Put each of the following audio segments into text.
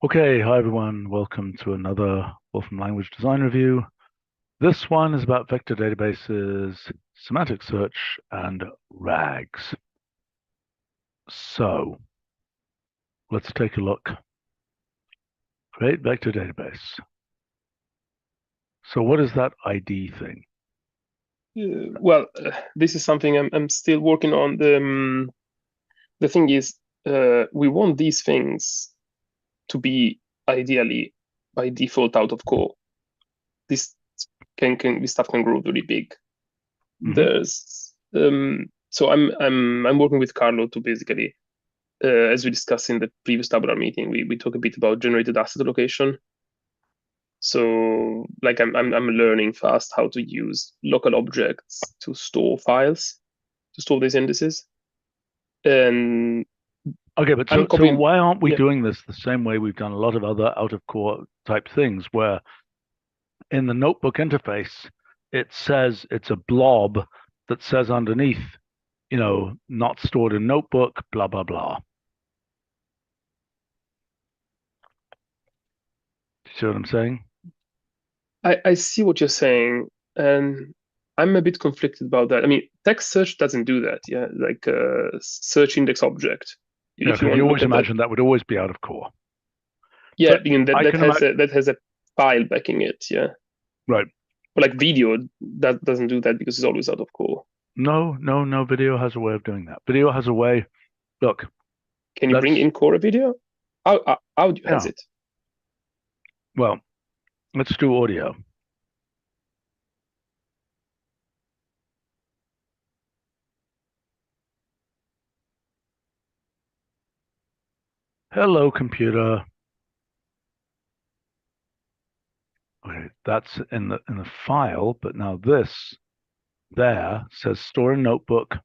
Okay, hi everyone. Welcome to another Wolfram Language Design Review. This one is about vector databases, semantic search, and RAGs. So let's take a look. Create vector database. So what is that ID thing? This is something I'm still working on. The thing is, we want these things to be ideally by default out of core. This this stuff can grow really big. There's so I'm working with Carlo to basically, as we discussed in the previous tabular meeting, we talk a bit about generated asset allocation. So like I'm learning fast how to use local objects to store files, to store these indices. And Okay, but I'm so copying, why aren't we yeah, doing this the same way we've done a lot of other out of core type things where in the notebook interface it says it's a blob that says underneath, not stored in notebook, blah blah blah. See what I'm saying? I see what you're saying, and I'm a bit conflicted about that. I mean, text search doesn't do that, yeah, like a search index object. Yeah, If you because want you to look always at that, imagine that would always be out of core. yeah, But because I can imagine, that has a file backing it, yeah. right? But like video, that doesn't do that because it's always out of core. No. Video has a way of doing that. Video has a way. Look, Can you bring let's in core video? Audio has yeah. it. Well, let's do audio. Hello, computer. Okay, that's in the file, but now this there says store in notebook,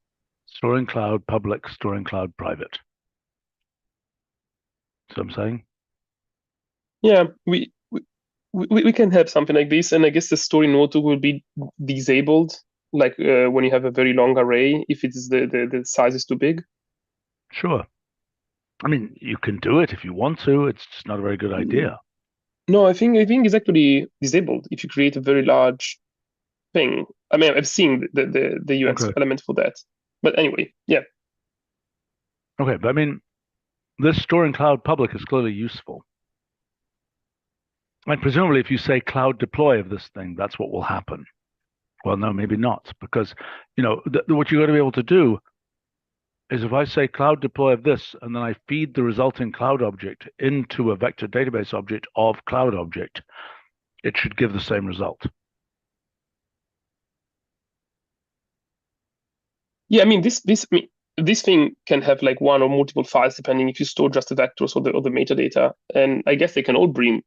store in cloud public, store in cloud private. So I'm saying, Yeah, we can have something like this, and I guess the story notebook will be disabled, like when you have a very long array, if it's the size is too big. sure. I mean, you can do it if you want to. It's just not a very good Mm, idea. No, I think it's actually disabled if you create a very large thing. I mean, I've seen the UX Okay. element for that. But anyway, yeah. Okay, but I mean, this store in cloud public is clearly useful. And presumably, if you say cloud deploy of this thing, that's what will happen. Well, no, maybe not, because what you got to be able to do is if I say cloud deploy of this, and then I feed the resulting cloud object into a vector database object of cloud object, it should give the same result. Yeah, I mean this thing can have like one or multiple files depending if you store just the vectors or the metadata. And I guess they can all be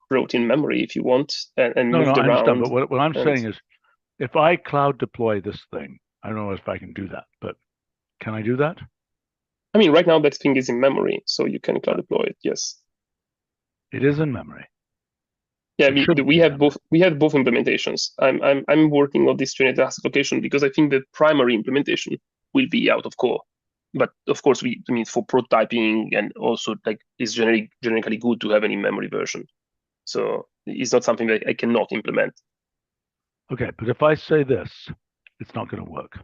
brought in memory if you want and No, moved I understand, but around. what I'm And saying is, if I cloud deploy this thing, I don't know if I can do that, but can I do that? I mean, right now that thing is in memory, so you can cloud deploy it. Yes. It is in memory. Yeah, I It mean, should be in memory. we have both implementations. I'm working on this generated asset location because I think the primary implementation will be out of core. But of course, I mean, for prototyping and also like it's generically good to have an in-memory version. So it's not something that I cannot implement. Okay, but if I say this, it's not going to work.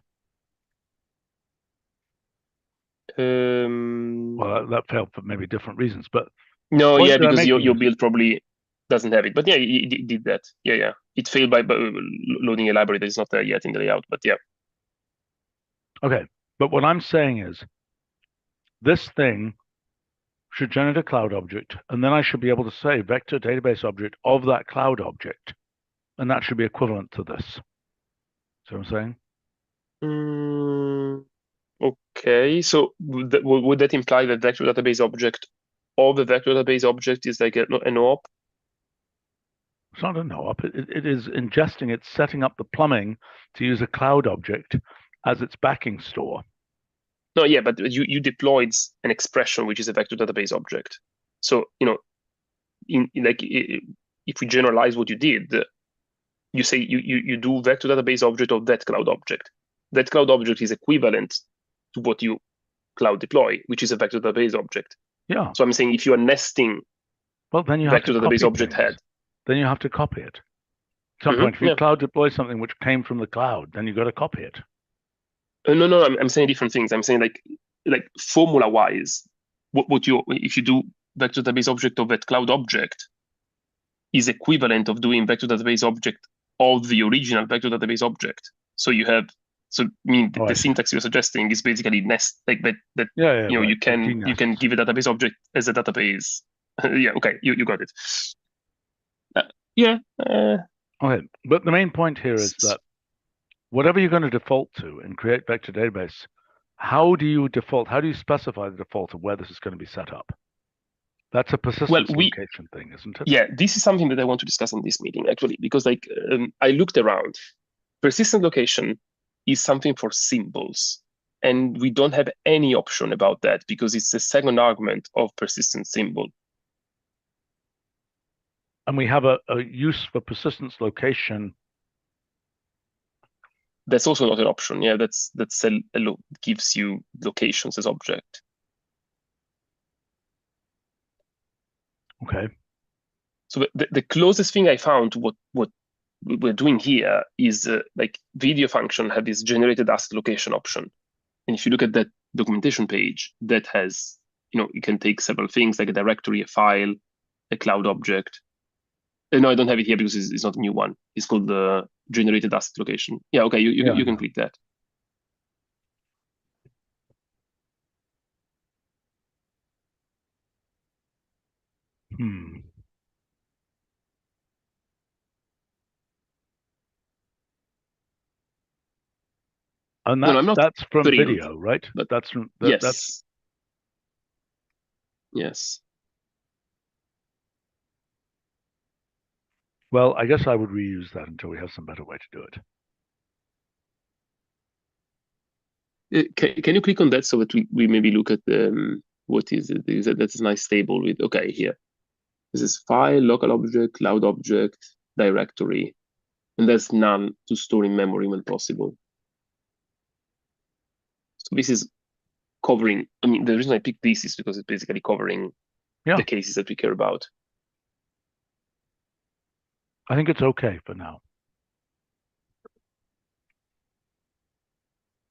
Um, Well, that failed for maybe different reasons, but the no, point yeah, that I'm because making your is, build probably doesn't have it. But yeah, it did that. Yeah. It failed by loading a library that is not there yet in the layout. But yeah. okay, but what I'm saying is this thing should generate a cloud object, and then I should be able to say vector database object of that cloud object, and that should be equivalent to this. See what I'm saying? Mm, okay, so would that imply that vector database object of the vector database object is like an OOP? It's not a no-op. It is ingesting, it's setting up the plumbing to use a cloud object as its backing store. No, yeah, but you deployed an expression which is a vector database object. So if we generalize what you did, you say you do vector database object of that cloud object. That cloud object is equivalent to what you cloud deploy, which is a vector database object. Yeah. So I'm saying if you are nesting Well, then you have to vector database copy object things. had. Then you have to copy it. At some point, if you cloud deploy something which came from the cloud, then you got to copy it. No, I'm saying different things. I'm saying like formula wise, if you do vector database object of that cloud object is equivalent of doing vector database object of the original vector database object. So you have, the syntax you're suggesting is basically nest like that. Yeah, you know, right. you can give a database object as a database. Yeah, okay, you got it. Okay, but the main point here is that whatever you're going to default to and create vector database, how do you default? How do you specify the default of where this is going to be set up? That's a persistence location thing, isn't it? Yeah, this is something that I want to discuss in this meeting, actually, because I looked around. Persistent location is something for symbols, and we don't have any option about that because it's the second argument of persistent symbol. And we have a use for persistence location. That's also not an option. Yeah, that's gives you locations as object. Okay. So the closest thing I found to what we're doing here is like video function have this generated asset location option. And if you look at that documentation page, that has, you can take several things like a directory, a file, a cloud object. No, I don't have it here because it's not a new one. It's called the generated asset location. Yeah, okay, you can click that. And that's from video, right? But that's from yes. Yes. Well, I guess I would reuse that until we have some better way to do it. Can you click on that so that we maybe look at what is it? That's a nice table with, okay, here. This is file, local object, cloud object, directory, and there's none to store in memory when possible. So this is covering, the reason I picked this is because it's basically covering the cases that we care about. I think it's okay for now.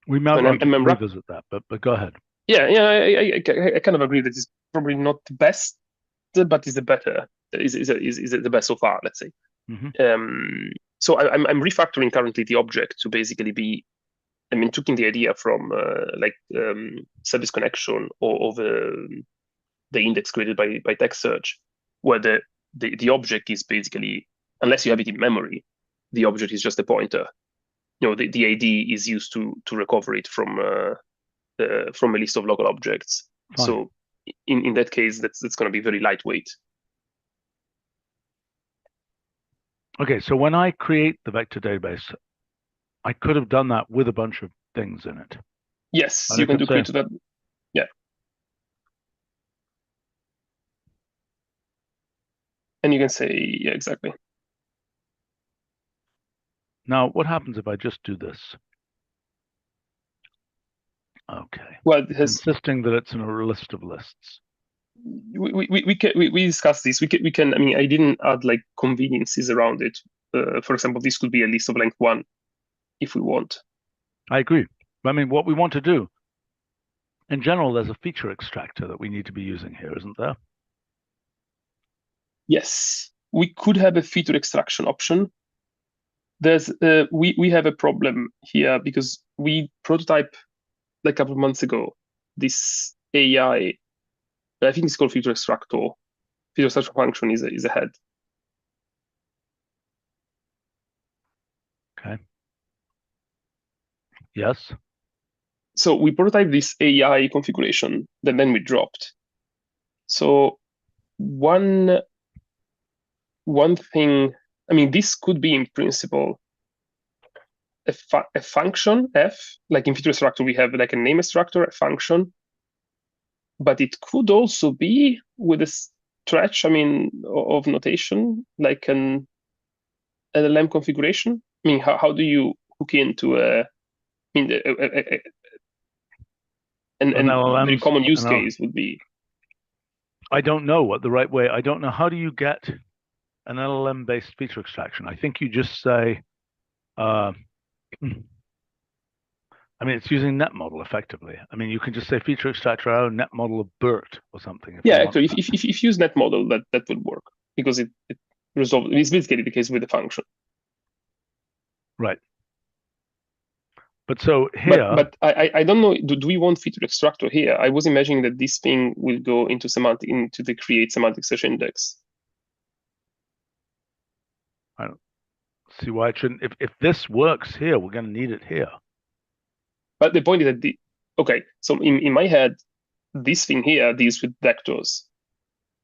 We might want to revisit that, but go ahead. Yeah, I kind of agree that it's probably not the best, but is the better. Is the best so far? Let's say. So I'm refactoring currently the object to basically be, taking the idea from service connection or the index created by text search, where the object is basically, unless you have it in memory, the object is just a pointer. The ID is used to recover it from a list of local objects. Fine. So in that case, that's going to be very lightweight. Okay, so when I create the vector database, I could have done that with a bunch of things in it. Yes, you can do create that. Yeah. And you can say, yeah, exactly. Now, what happens if I just do this? Okay. Well, insisting that it's in a list of lists. We discussed this. We can. I didn't add like conveniences around it. For example, this could be a list of length 1, if we want. I agree. What we want to do, in general, there's a feature extractor that we need to be using here, isn't there? Yes, we could have a feature extraction option. There's we have a problem here because we prototyped like a couple of months ago this AI. I think it's called feature extractor. Feature extraction function is ahead. Okay. Yes. So we prototyped this AI configuration that then we dropped. So one thing, this could be in principle a function f, like in feature extractor we have like a name extractor, a function, but it could also be with a stretch, of notation, like an LLM configuration. How do you hook into an very common use case would be. I don't know what the right way. I don't know. How do you get an LLM-based feature extraction? I think you just say, I mean, it's using net model effectively. I mean, you can just say feature extractor out net model of BERT or something. If Yeah, you actually, want if you use net model, that would work because it resolves. It's basically the case with the function. right. But so here, But I don't know. Do we want feature extractor here? I was imagining that this thing will go into semantic into the create semantic search index. I don't see why it shouldn't. If this works here, we're going to need it here. But the point is that okay. So in my head, this thing here deals with vectors.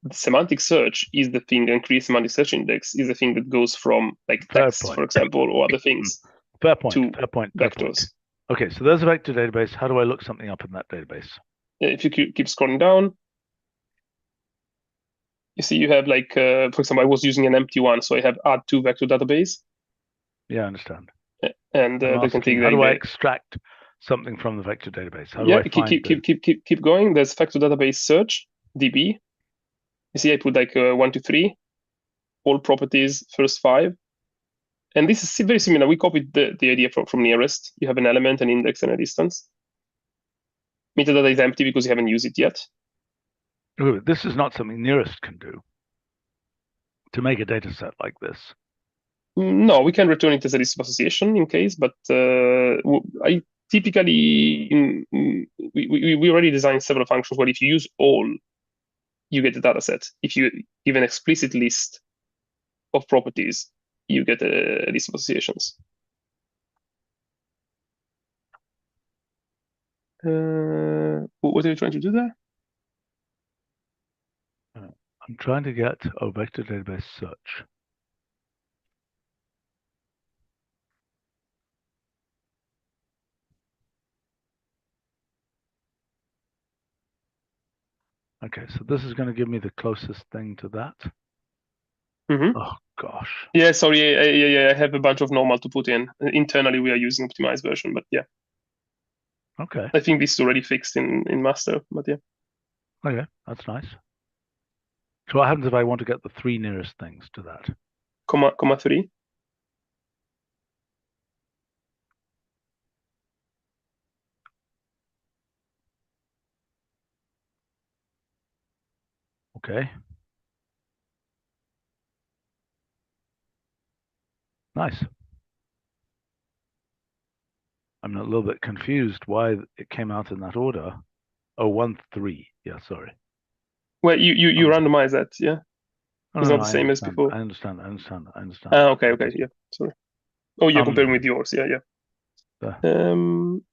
The semantic search is the thing, and create semantic search index is the thing that goes from like Fair text, point. for example, or other things Fair point. to Fair point. Fair vectors. point. Okay, so there's a vector database. How do I look something up in that database? If you keep scrolling down, you see you have like, for example, I was using an empty one, so I have add to VectorDatabase. Yeah, I understand. And I'm they can take asking, how do I extract something from the vector database? How do I find keep going. There's VectorDatabase search DB. You see, I put like 1, 2, 3, all properties, first 5. And this is very similar. We copied the idea from nearest. You have an element, an index, and a distance. Metadata is empty because you haven't used it yet. Ooh, this is not something nearest can do to make a data set like this. No, we can return it as a list of association in case, but I typically, we already designed several functions where if you use all, you get a data set. If you give an explicit list of properties, you get a list of associations. What are you trying to do there? I'm trying to get a vector database search. Okay, so this is going to give me the closest thing to that. Mm-hmm. Oh, gosh. Yeah, sorry. I have a bunch of normal to put in. Internally, we are using optimized version, but yeah. Okay. I think this is already fixed in master, but yeah. Okay, that's nice. So what happens if I want to get the 3 nearest things to that? Comma 3. Okay. Nice. I'm a little bit confused why it came out in that order. Oh, 1, 3. Yeah, sorry. Well, you randomize that, yeah? It's not the same as before. I understand. Okay, yeah, sorry. Oh, you're comparing with yours, yeah.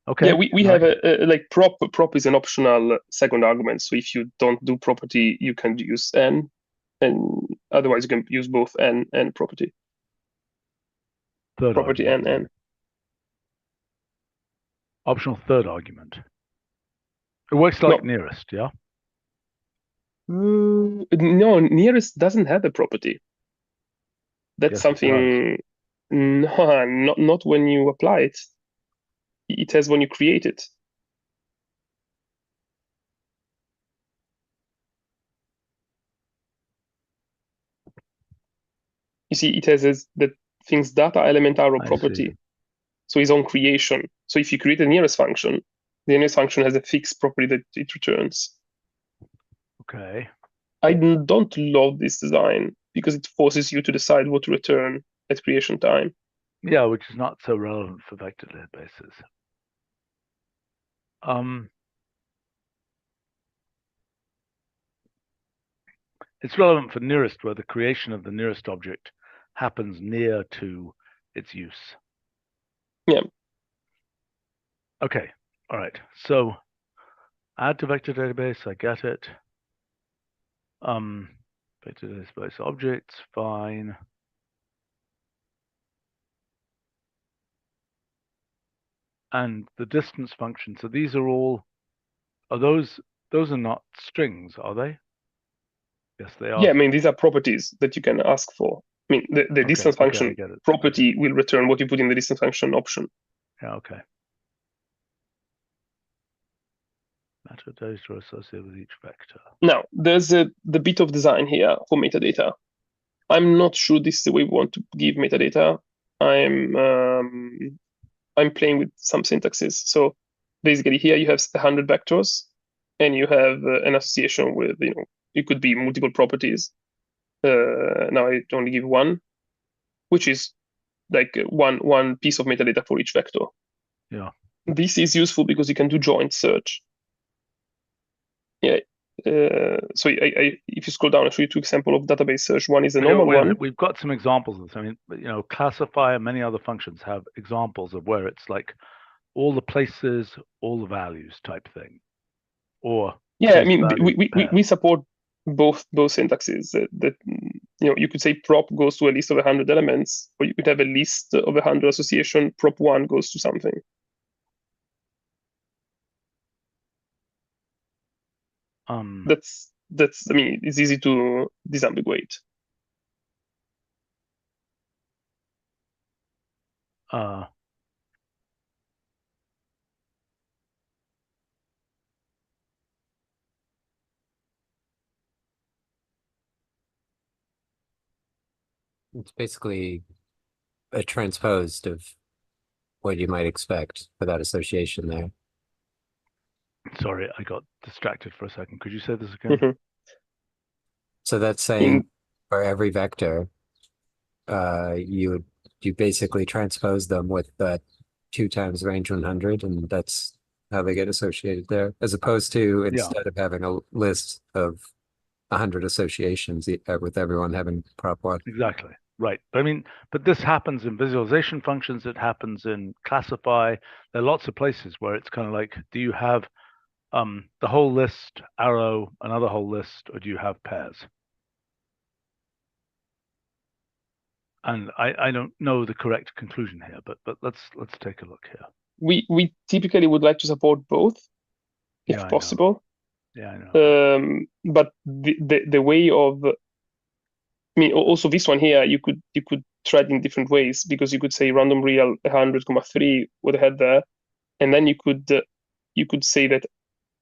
Okay. Yeah, we have a like prop is an optional second argument. So if you don't do property, you can use n, and otherwise you can use both n and property. Third property argument. n. Optional third argument. It works like nearest, yeah? No, nearest doesn't have a property. That's yes, something. No, not when you apply it. It has when you create it. You see, it has the things data element arrow property. So it's on creation. So if you create a nearest function, the nearest function has a fixed property that it returns. Okay. I don't love this design because it forces you to decide what to return at creation time. Yeah, which is not so relevant for vector databases. It's relevant for nearest, where the creation of the nearest object happens near to its use. Yeah. Okay. All right. So add to vector database. I get it. Vector database objects. Fine. And the distance function. So these are all. Are those are not strings, are they? Yes, they are. Yeah, I mean, these are properties that you can ask for. I mean, the distance function property will return what you put in the distance function option. Yeah, okay. Metadata associated with each vector. Now, there's the bit of design here for metadata. I'm not sure this is the way we want to give metadata. I'm playing with some syntaxes. So basically here you have 100 vectors and you have an association with, it could be multiple properties. Now I only give one, which is like one piece of metadata for each vector. Yeah. This is useful because you can do joint search. Yeah. So if you scroll down, I'll show you two examples of database search. One is a normal one. We've got some examples of this. I mean, classify and many other functions have examples of where it's like all the places, all the values type thing. Or yeah, I mean, we support both syntaxes. That you could say prop goes to a list of 100 elements, or you could have a list of 100 association. Prop one goes to something. That's. I mean, it's easy to disambiguate. It's basically a transposed of what you might expect for that association there. Sorry, I got distracted for a second. Could you say this again? Mm-hmm. So that's saying for every vector, you basically transpose them with that 2 times range 100, and that's how they get associated there, as opposed to instead of having a list of 100 associations with everyone having prop one. Exactly. Right. But this happens in visualization functions. It happens in classify. There are lots of places where it's kind of like, do you have the whole list, arrow, another whole list, or do you have pairs? And I don't know the correct conclusion here, but let's take a look here. We typically would like to support both, if possible. Yeah, I know. But the way of, I mean, also this one here, you could try it in different ways, because you could say random real 100,3 would have there, and then you could say that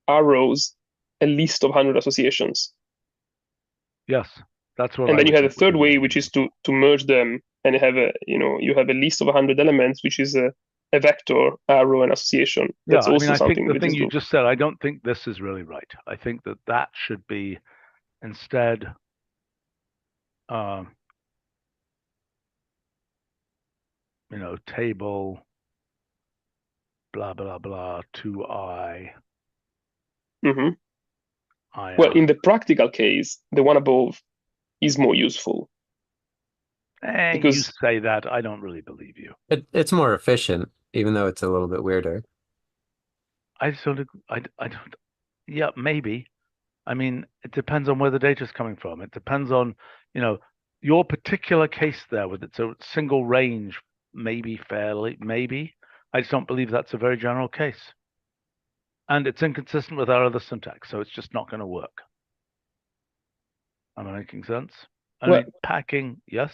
arrows a list of 100 associations. Yes, that's what. And then you have a third way, which is to merge them and have you have a list of 100 elements, which is a vector, arrow, and association. That's also something. I think the thing you just said, I don't think this is really right. I think that should be instead table blah blah blah 2i. Mm-hmm. Well, in the practical case, the one above is more useful. Because you say that, I don't really believe you. It's more efficient, even though it's a little bit weirder. I don't. Yeah, maybe. I mean, it depends on where the data is coming from. It depends on, your particular case there with it's a single range, maybe. I just don't believe that's a very general case. And it's inconsistent with our other syntax, so it's just not going to work. Am I making sense? I mean, packing, yes.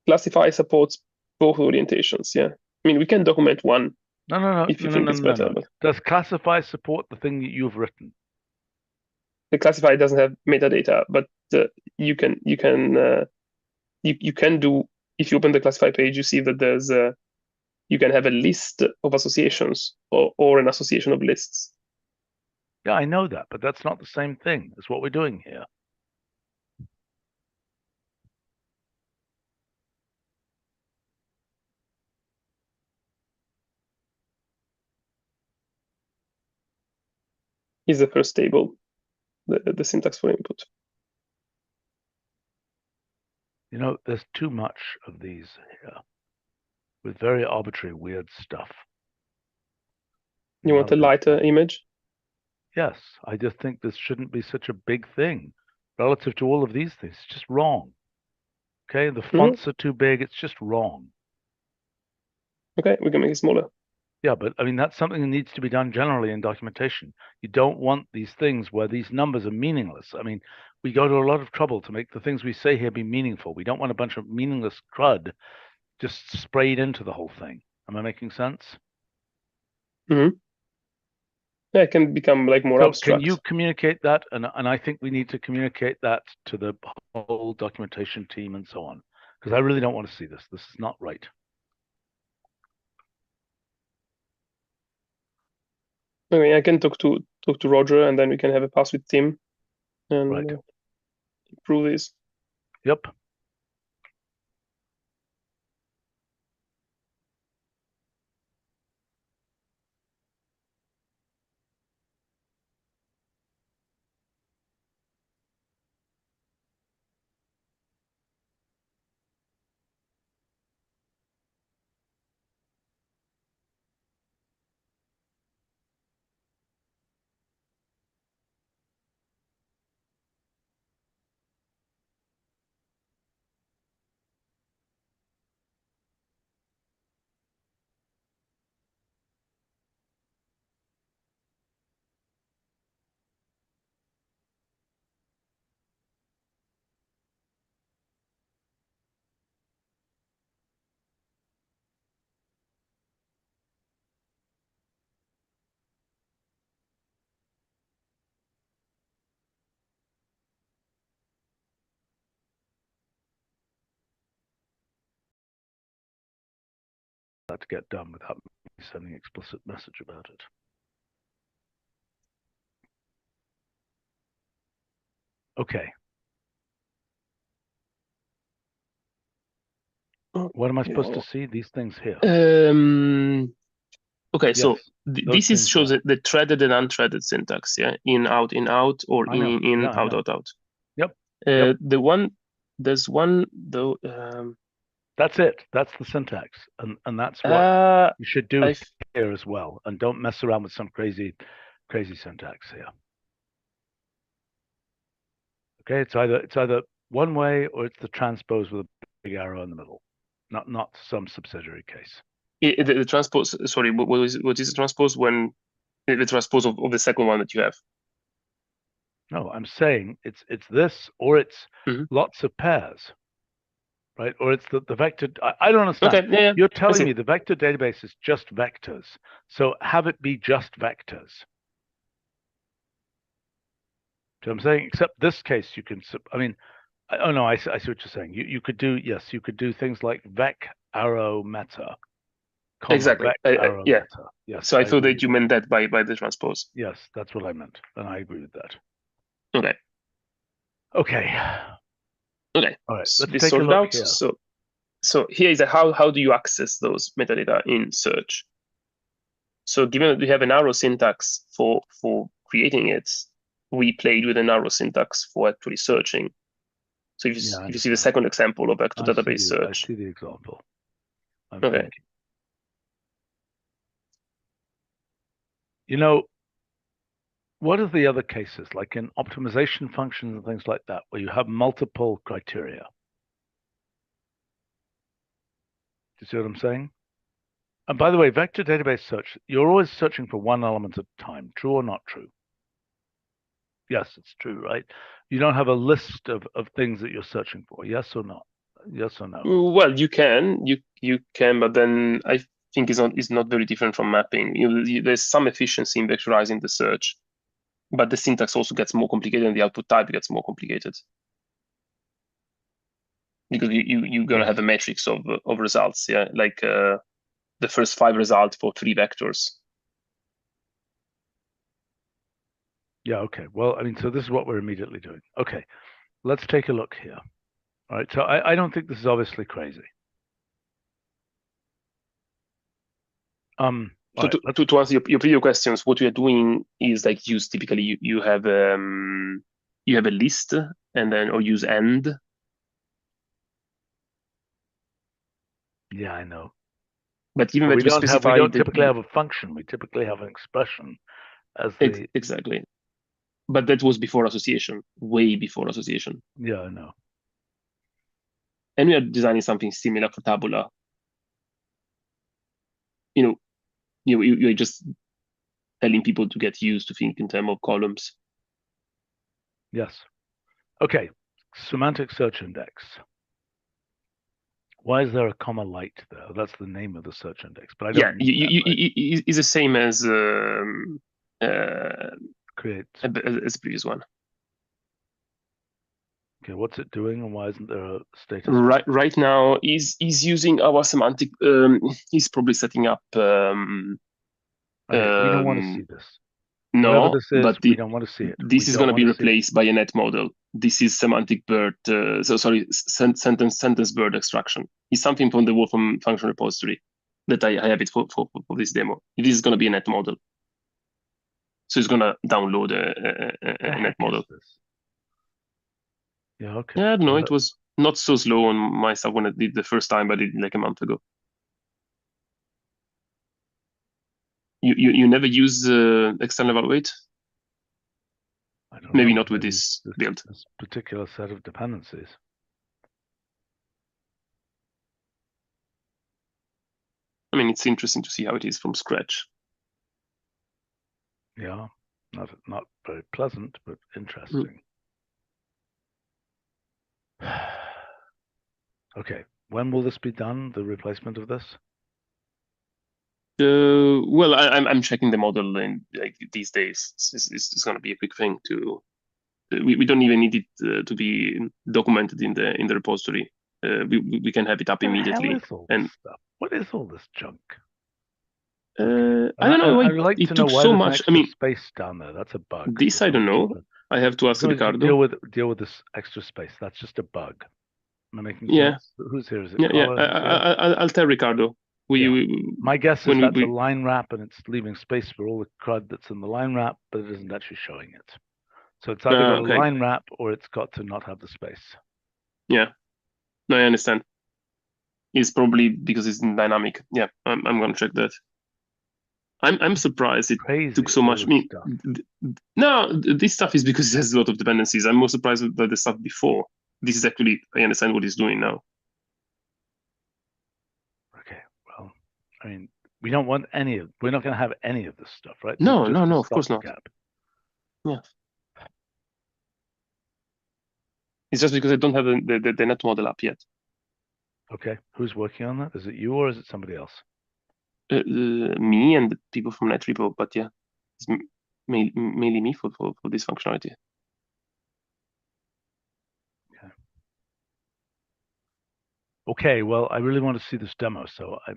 Classify supports both orientations, yeah. I mean, we can document one. No. If you think it's better. But does classify support the thing that you've written? The classify doesn't have metadata, but you can do, if you open the classify page, you see that there's you can have a list of associations or an association of lists. Yeah, I know that, but that's not the same thing as what we're doing here. Is the first table the syntax for input? There's too much of these here with very arbitrary, weird stuff. You want a lighter image? Yes, I just think this shouldn't be such a big thing relative to all of these things. It's just wrong. Okay, the fonts are too big. It's just wrong. Okay, we can make it smaller. Yeah, but I mean, that's something that needs to be done generally in documentation. You don't want these things where these numbers are meaningless. I mean, we go to a lot of trouble to make the things we say here be meaningful. We don't want a bunch of meaningless crud just sprayed into the whole thing. Am I making sense? Mm-hmm. Yeah, it can become like more So abstract. can you communicate that? And I think we need to communicate that to the whole documentation team and so on, because I really don't want to see this. This is not right. Okay, I can talk to Roger, and then we can have a pass with Tim and Right. improve this. Yep. That to get done without me sending an explicit message about it. Okay. What am I supposed to see? These things here. Okay, Yes, so this is shows there. the threaded and unthreaded syntax, yeah, in, out, or in, Yeah, out, out. Yep. There's one though. That's it. That's the syntax, and that's what you should do here as well. And don't mess around with some crazy syntax here. Okay, it's either one way or it's the transpose with a big arrow in the middle, not some subsidiary case. The transpose. Sorry, what is the transpose when the transpose of the second one that you have? No, I'm saying it's this or it's lots of pairs, right? Or it's the vector. I don't understand. Okay, yeah. You're telling me the vector database is just vectors, so have it be just vectors. So I'm saying, except this case, you can. I mean, oh no, I see what you're saying. You could do, yes, you could do things like vec arrow meta. Exactly. Arrow yeah. meta. Yes. So I thought that you meant that by the transpose. Yes, that's what I meant, and I agree with that. Okay. Okay. Okay. All right. So Let's take a look out. here. So here is how do you access those metadata in search? So given that we have an arrow syntax for creating it, we played with an arrow syntax for actually searching. So if you see the second example of VectorDatabase search. I see the example. I'm okay. thinking. You know, what are the other cases, like in optimization functions and things like that, where you have multiple criteria? Do you see what I'm saying? And by the way, vector database search, you're always searching for one element at a time, true or not true? Yes, it's true, right? You don't have a list of things that you're searching for, yes or not? Yes or no? Well, you can, but then I think it's not very different from mapping. There's some efficiency in vectorizing the search, but the syntax also gets more complicated and the output type gets more complicated. Because you're going to have a matrix of results, yeah, like the first 5 results for 3 vectors. Yeah, okay. Well, I mean, so this is what we're immediately doing. Okay, let's take a look here. All right, so I don't think this is obviously crazy. So to answer your previous questions, what we are doing is like use typically you have a list and then or use end. Yeah, I know. But even that we don't typically have a function. We typically have an expression as the exactly. But that was before association, way before association. Yeah, I know. And we are designing something similar for Tabula. You're just telling people to get used to think in terms of columns. Yes. Okay. Semantic search index. Why is there a comma light there? That's the name of the search index. But I don't. Yeah, it's the same as Create. as the previous one. Okay, what's it doing, and why isn't there a status? Right now, he's using our semantic. He's probably setting up. Okay, we don't want to see this. No, whatever this is, but we don't want to see it. This is going to be replaced by a net model. This is semantic BERT. Sentence BERT extraction. It's something from the Wolfram function repository that I have it for this demo. This is going to be a net model. So it's going to download a net model. Yeah, okay. Yeah, no, it was not so slow on my stuff when I did the first time, but I did it like a month ago. You never use external evaluate? I don't Maybe know. not with this build. This particular set of dependencies. I mean, it's interesting to see how it is from scratch. Yeah, not very pleasant, but interesting. Okay, when will this be done? The replacement of this? Well, I'm checking the model in like these days. It's going to be a quick thing to. We don't even need it to be documented in the repository. We can have it up immediately. What is all this stuff? What is all this junk? I don't know. I'd like to know why so there's much. extra space down there. That's a bug. This I don't know. I have to ask Ricardo. Deal with this extra space. That's just a bug. Am I making sense? Who's here? Is it? Yeah. I'll tell Ricardo. My guess is that's a line wrap, and it's leaving space for all the CRUD that's in the line wrap, but it isn't actually showing it. So it's either got a line wrap or it's got to not have the space. Yeah. No, I understand. It's probably because it's dynamic. Yeah, I'm going to check that. I'm surprised it took so much. I mean, no, this stuff is because it has a lot of dependencies. I'm more surprised by the stuff before. This is actually, I understand what it's doing now. Okay, well, I mean, we don't want we're not going to have any of this stuff, right? No, of course not. Yeah. It's just because I don't have the net model up yet. Okay, who's working on that? Is it you or is it somebody else? Me and the people from NetRepo, but yeah, it's mainly me for this functionality. Okay, well, I really want to see this demo, so I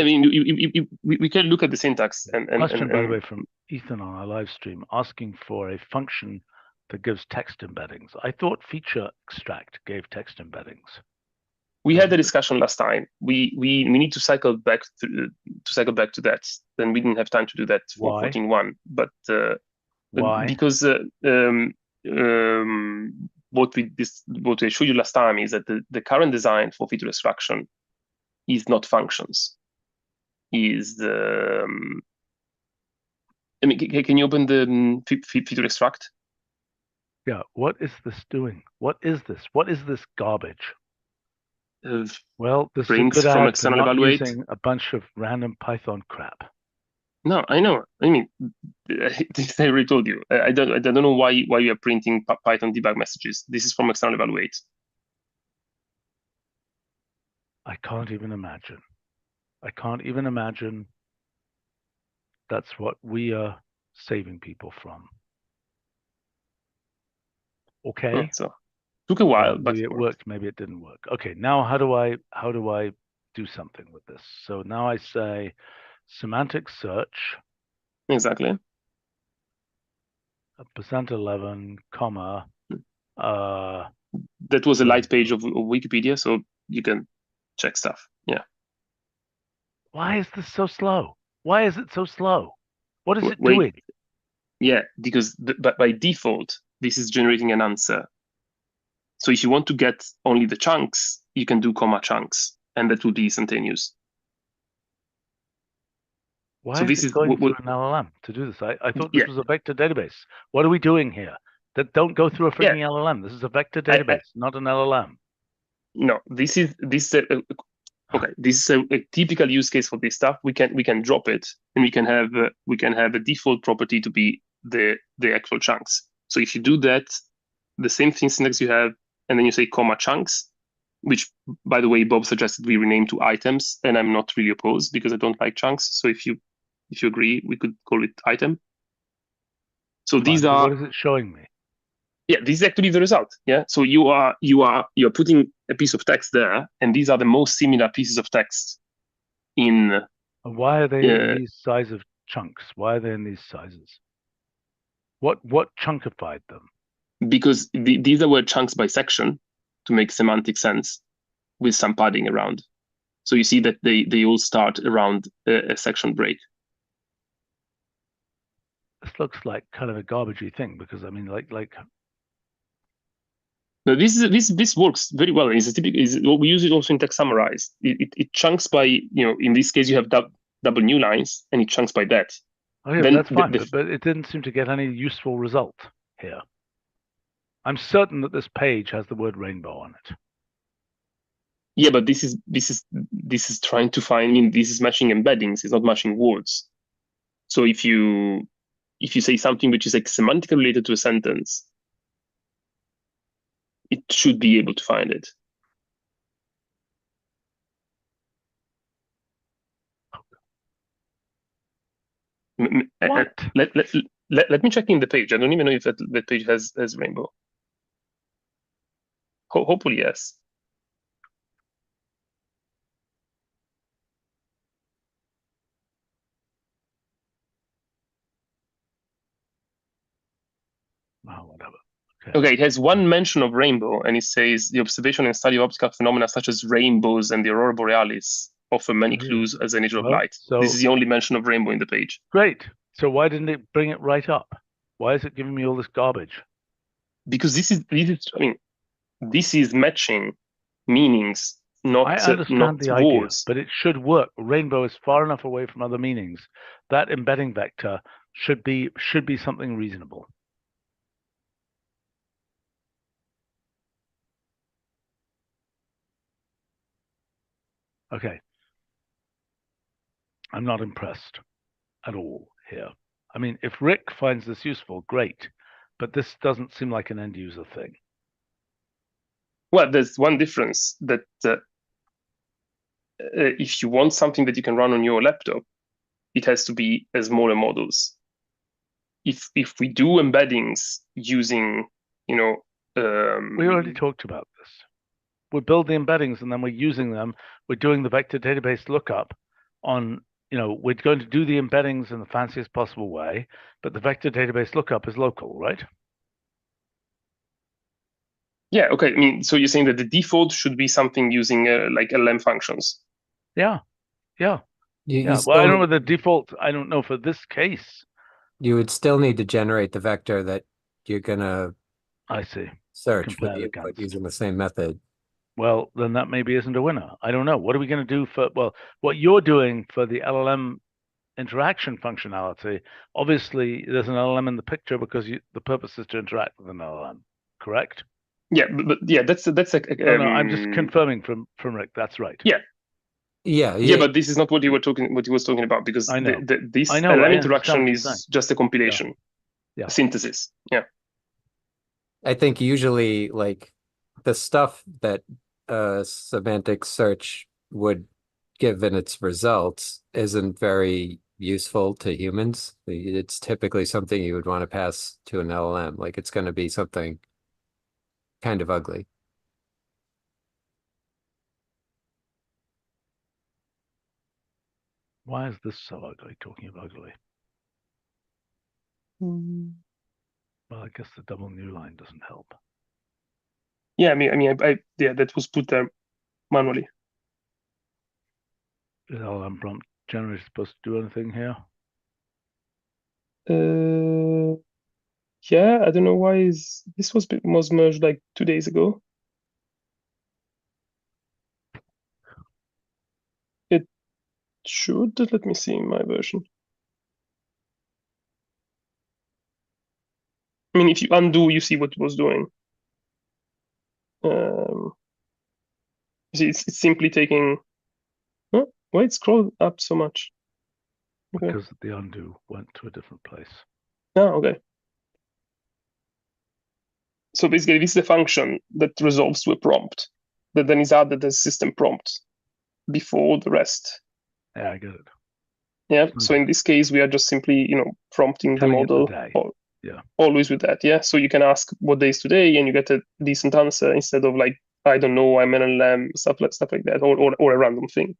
mean, we can look at the syntax. Question, by the way, from Ethan on our live stream, asking for a function that gives text embeddings. I thought feature extract gave text embeddings. We had a discussion last time. We need to cycle back to that. Then we didn't have time to do that for 14.1. But why? Because what I showed you last time is that the current design for feature extraction is not functions. Is I mean, can you open the feature extract? Yeah. What is this doing? What is this? What is this garbage? Well, this is a good from ad external for not evaluate. using a bunch of random Python crap. No, I know. I mean, this I already told you. I don't know why you are printing Python debug messages. This is from external evaluate. I can't even imagine. I can't even imagine that's what we are saving people from. Okay. So took a while, but maybe it worked. Maybe it didn't work. Okay. Now how do I do something with this? So now I say SemanticSearch. Exactly. %11, comma. That was a light page of Wikipedia, so you can check stuff. Yeah. Why is this so slow? Why is it so slow? What is it doing? Yeah, because by default, this is generating an answer. So if you want to get only the chunks, you can do comma chunks, and that will be instantaneous. Why is it going through an LLM to do this? I thought this was a vector database. What are we doing here? Don't go through a freaking LLM. This is a vector database, not an LLM. No, this is okay. This is a typical use case for this stuff. We can drop it, and we can have a default property to be the actual chunks. So if you do that, the same thing syntax you have, and then you say comma chunks, which, by the way, Bob suggested we rename to items, and I'm not really opposed because I don't like chunks. So if you agree, we could call it item. So these Fine, but are, what is it showing me? yeah, this is actually the result. Yeah. So you're putting a piece of text there, and these are the most similar pieces of text in. And why are they in these size of chunks? Why are they in these sizes? What chunkified them? Because these were chunks by section to make semantic sense with some padding around. So you see that they all start around a section break. This looks like kind of a garbagey thing because I mean, like. No, this works very well. It's a typical. We use it also in text summarize. It chunks by, in this case you have double new lines, and it chunks by that. Oh yeah, Then that's fine, but it didn't seem to get any useful result here. I'm certain that this page has the word rainbow on it. Yeah, but this is trying to find. I mean, this is matching embeddings. It's not matching words. So if you say something which is like semantically related to a sentence, it should be able to find it. What? Let me check in the page. I don't even know if that page has rainbow. Hopefully, yes. Oh, whatever. Okay, it has one mention of rainbow, and it says the observation and study of optical phenomena such as rainbows and the aurora borealis offer many clues as a nature of light. So this is the only mention of rainbow in the page. Great. So why didn't it bring it right up? Why is it giving me all this garbage? Because this is matching meanings, not I understand the idea, words. but it should work. Rainbow is far enough away from other meanings. That embedding vector should be something reasonable. Okay. I'm not impressed at all here. I mean, if Rick finds this useful, great, but this doesn't seem like an end user thing. Well, there's one difference that if you want something that you can run on your laptop, it has to be as smaller models. If we do embeddings using, we already talked about this. We build the embeddings and then we're using them. We're doing the vector database lookup on, we're going to do the embeddings in the fanciest possible way, but the vector database lookup is local, right? Yeah, okay. I mean, so you're saying that the default should be something using like LLM functions? Yeah. Well, I don't know the default. I don't know for this case. You would still need to generate the vector that you're gonna search with the input using the same method. Well, then that maybe isn't a winner. I don't know. What are we going to do for, what you're doing for the LLM interaction functionality? Obviously, there's an LLM in the picture because the purpose is to interact with an LLM, correct? Yeah, but yeah, that's like. No, I'm just confirming from Rick. That's right. Yeah, but this is not what he was talking about, because this LLM interaction is just a compilation, a synthesis. Yeah. I think usually like the stuff that SemanticSearch would give in its results isn't very useful to humans. It's typically something you would want to pass to an LLM. Like it's going to be something kind of ugly. Why is this so ugly? Talking of ugly. Well, I guess the double new line doesn't help. Yeah, I mean, that was put there manually. Is LLMPromptGenerator supposed to do anything here? Yeah, I don't know why this was merged like 2 days ago. It should. Let me see my version. I mean, if you undo, you see what it was doing. You see, it's simply taking. Huh? Why it scrolled up so much? Okay. Because the undo went to a different place. Oh, okay. So basically, this is a function that resolves to a prompt that then is added as system prompt before the rest. Yeah, I get it. Yeah. So in this case, we are just simply, prompting the model. Always with that, yeah. So you can ask what day is today, and you get a decent answer instead of like, I don't know, I'm an LLM, stuff like that, or a random thing.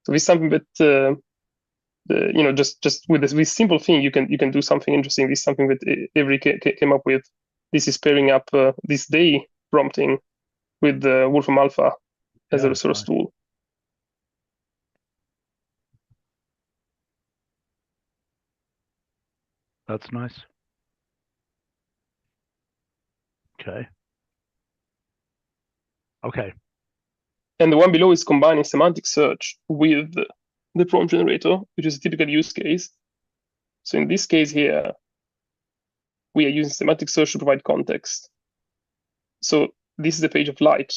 So it's something that just with this simple thing, you can do something interesting. This is something that Avery came up with. This is pairing up this day prompting with Wolfram Alpha as a resource tool. That's nice. Okay. Okay. And the one below is combining semantic search with the prompt generator, which is a typical use case. So in this case here, we are using semantic search to provide context. So this is the page of light,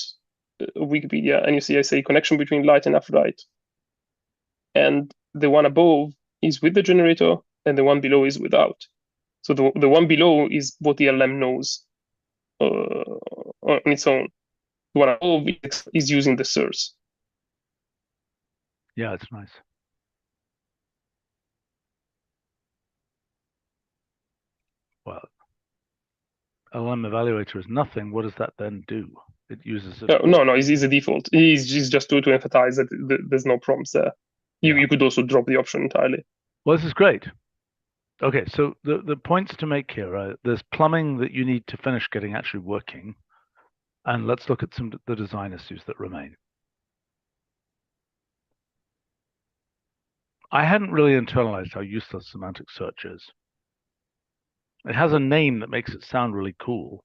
Wikipedia, and you see I say connection between light and after light. And the one above is with the generator, and the one below is without. So the one below is what the LLM knows on its own. The one above is using the source. Yeah, it's nice. Well, LLM evaluator is nothing. What does that then do? It uses it. No, it's a default. It's just to emphasize that there's no prompts there. You could also drop the option entirely. Well, this is great. Okay, so the points to make here are there's plumbing that you need to finish getting actually working. And let's look at some of the design issues that remain. I hadn't really internalized how useless semantic search is. It has a name that makes it sound really cool.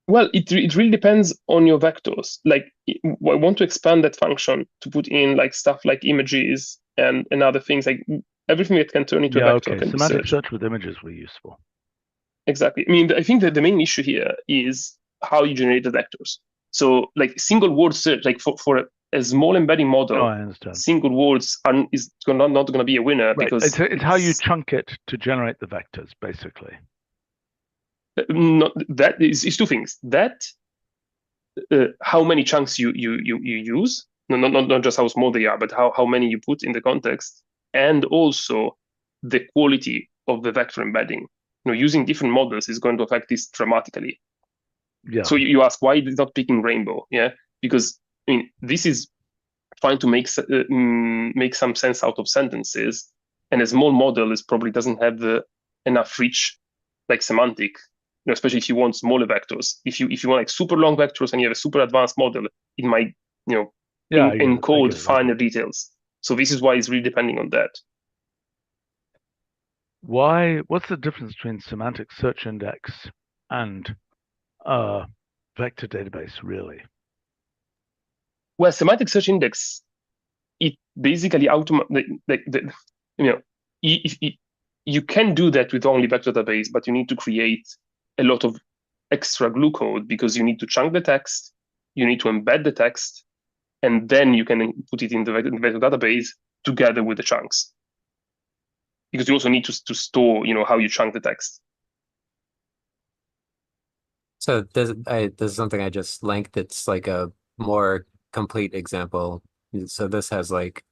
Well, it really depends on your vectors. Like, I want to expand that function to put in like stuff like images and other things, like everything that can turn into a vector can be semantic searched. search with images were useful. Exactly. I mean, I think that the main issue here is how you generate the vectors. So, like single word search, like for a small embedding model, I understand. single words is not going to be a winner because it's how you chunk it to generate the vectors, basically. Not that is two things. That how many chunks you use, not just how small they are, but how many you put in the context, and also the quality of the vector embedding. Using different models is going to affect this dramatically. Yeah. So you ask why it's not picking rainbow? Yeah, because this is trying to make some sense out of sentences, and a small model probably doesn't have enough reach like semantic. Especially if you want smaller vectors. If you want like super long vectors and you have a super advanced model, it might encode finer details. So this is why it's really depending on that. What's the difference between semantic search index and vector database, really? Well, semantic search index, it basically you can do that with only VectorDatabase, but you need to create a lot of extra glue code because you need to chunk the text, you need to embed the text, and then you can put it in the VectorDatabase together with the chunks. Because you also need to store, how you chunk the text. So this is something I just linked. It's like a more complete example. So this has like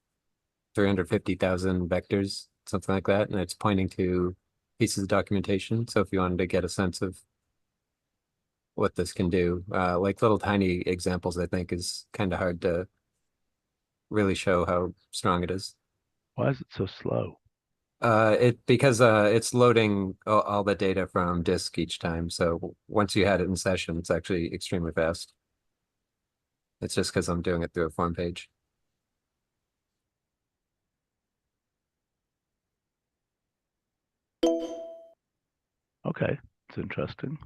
350,000 vectors, something like that, and it's pointing to pieces of documentation. So if you wanted to get a sense of what this can do, like little tiny examples, I think is kind of hard to really show how strong it is. Why is it so slow? Because it's loading all the data from disk each time. So once you had it in session, it's actually extremely fast. It's just because I'm doing it through a form page. Okay, it's interesting.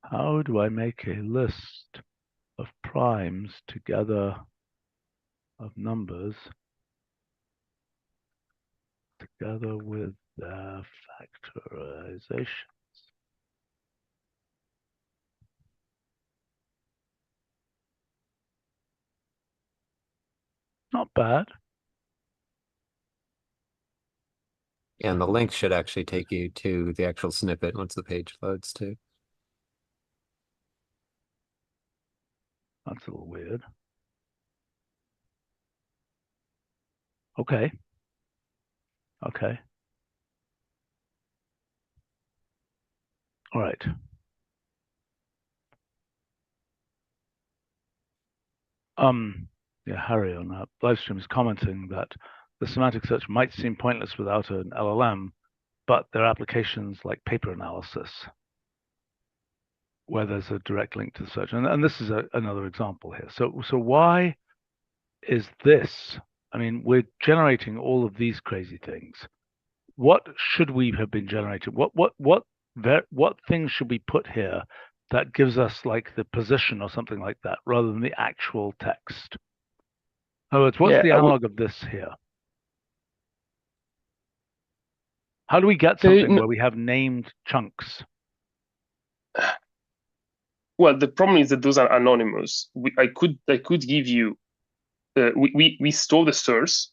How do I make a list of primes together of numbers together with their factorizations? Not bad. And the link should actually take you to the actual snippet once the page loads too. That's a little weird. Okay. Okay. All right. Yeah, Harry on that live stream is commenting that the semantic search might seem pointless without an LLM, but there are applications like paper analysis where there's a direct link to the search. And this is another example here. So why is this? I mean, we're generating all of these crazy things. What should we have been generating? What things should we put here that gives us like the position or something like that, rather than the actual text? In other words, what's the analog of this here? How do we get something where we have named chunks? Well, the problem is that those are anonymous. I could give you. We store the source.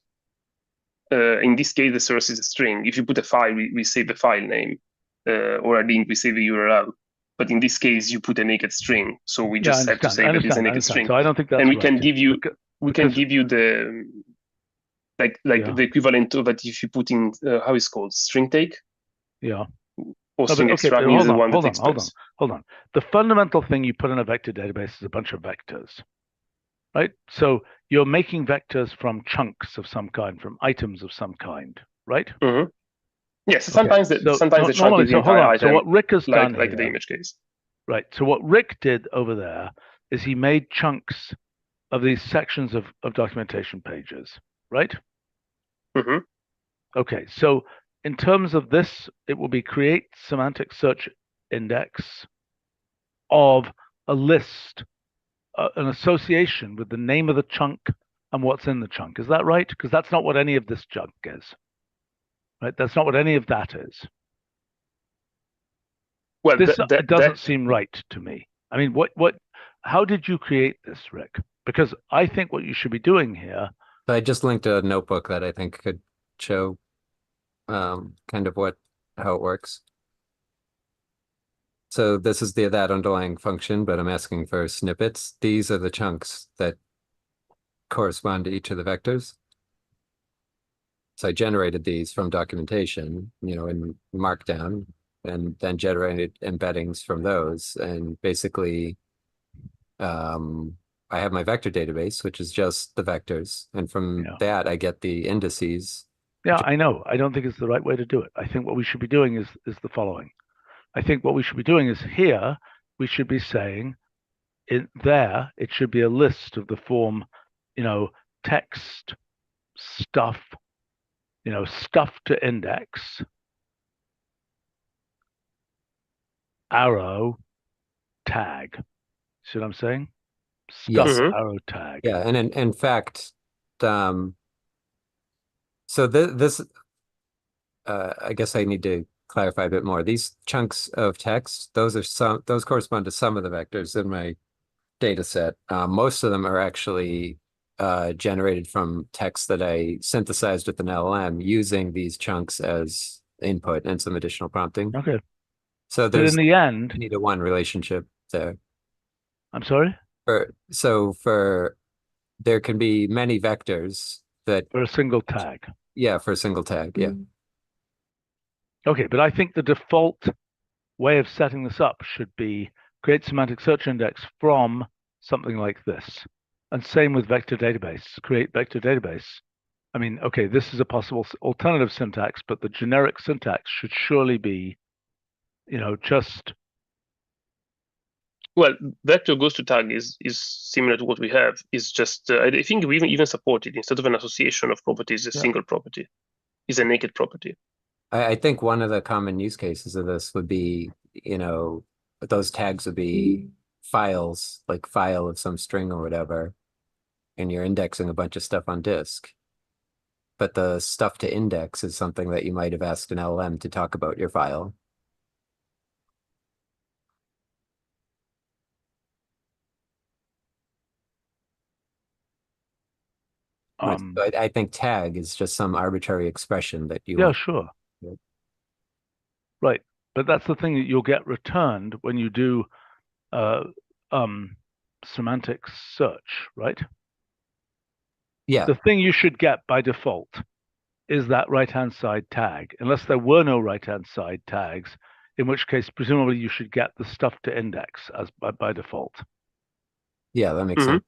In this case, the source is a string. If you put a file, we save the file name, or a link, we save the URL. But in this case, you put a naked string, so we just have to say that it's a naked string. So I don't think that's and we right. can give you the the equivalent of that if you put in how it's called string take. Yeah. Or string extract is the one that expects. Hold on. The fundamental thing you put in a vector database is a bunch of vectors, right? So you're making vectors from chunks of some kind, from items of some kind, right? Mm-hmm. Yes. Sometimes the chunk is the entire item. So what Rick has done like here, the image case. Right. So what Rick did over there is he made chunks of these sections of documentation pages, right? Mm-hmm. Okay. So in terms of this, it will be create semantic search index of a list, an association with the name of the chunk and what's in the chunk. Is that right? Because that's not what any of this chunk is, right? That's not what any of that is. Well, this doesn't seem right to me. I mean, how did you create this, Rick? Because I think what you should be doing here. I just linked a notebook that I think could show kind of how it works. So this is that underlying function, but I'm asking for snippets. These are the chunks that correspond to each of the vectors. So I generated these from documentation, in Markdown, and then generated embeddings from those. And basically, I have my vector database, which is just the vectors. And from that, I get the indices. Yeah, I know. I don't think it's the right way to do it. I think what we should be doing is the following. I think what we should be doing is here, we should be saying it should be a list of the form, text, stuff, stuff to index, arrow, tag. See what I'm saying? Stuff, yes. Arrow, tag. Yeah, and in fact, so this, I guess I need to clarify a bit more. These chunks of text, those correspond to some of the vectors in my data set. Most of them are actually generated from text that I synthesized with an LLM using these chunks as input and some additional prompting. Okay. So there's in the end, a 1 relationship there. I'm sorry? There can be many vectors that for a single tag. Yeah, for a single tag. Yeah. Okay, but I think the default way of setting this up should be create semantic search index from something like this. And same with vector database, create vector database. I mean, okay, this is a possible alternative syntax, but the generic syntax should surely be, just. Well, vector goes to tag is similar to what we have. It's just, I think we even support it. Instead of an association of properties, a single property is a naked property. I think one of the common use cases of this would be, those tags would be files, like file of some string or whatever, and you're indexing a bunch of stuff on disk. But the stuff to index is something that you might have asked an LLM to talk about your file. I think tag is just some arbitrary expression that you. Yeah, sure. Yeah. Right, but that's the thing that you'll get returned when you do semantic search, right? Yeah. The thing you should get by default is that right-hand side tag, unless there were no right-hand side tags, in which case presumably you should get the stuff to index as by default. Yeah, that makes sense.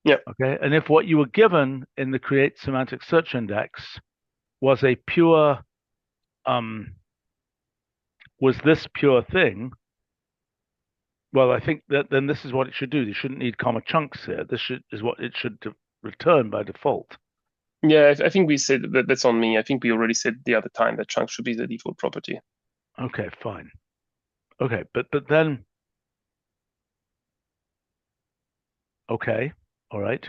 Yeah. Okay, and if what you were given in the create semantic search index was a pure was this pure thing, well, I think that then this is what it should do. You shouldn't need comma chunks here. This is what it should return by default. Yeah, I think we said that. That's on me. I think we already said the other time that chunk should be the default property. Okay, fine. Okay, but then okay, all right.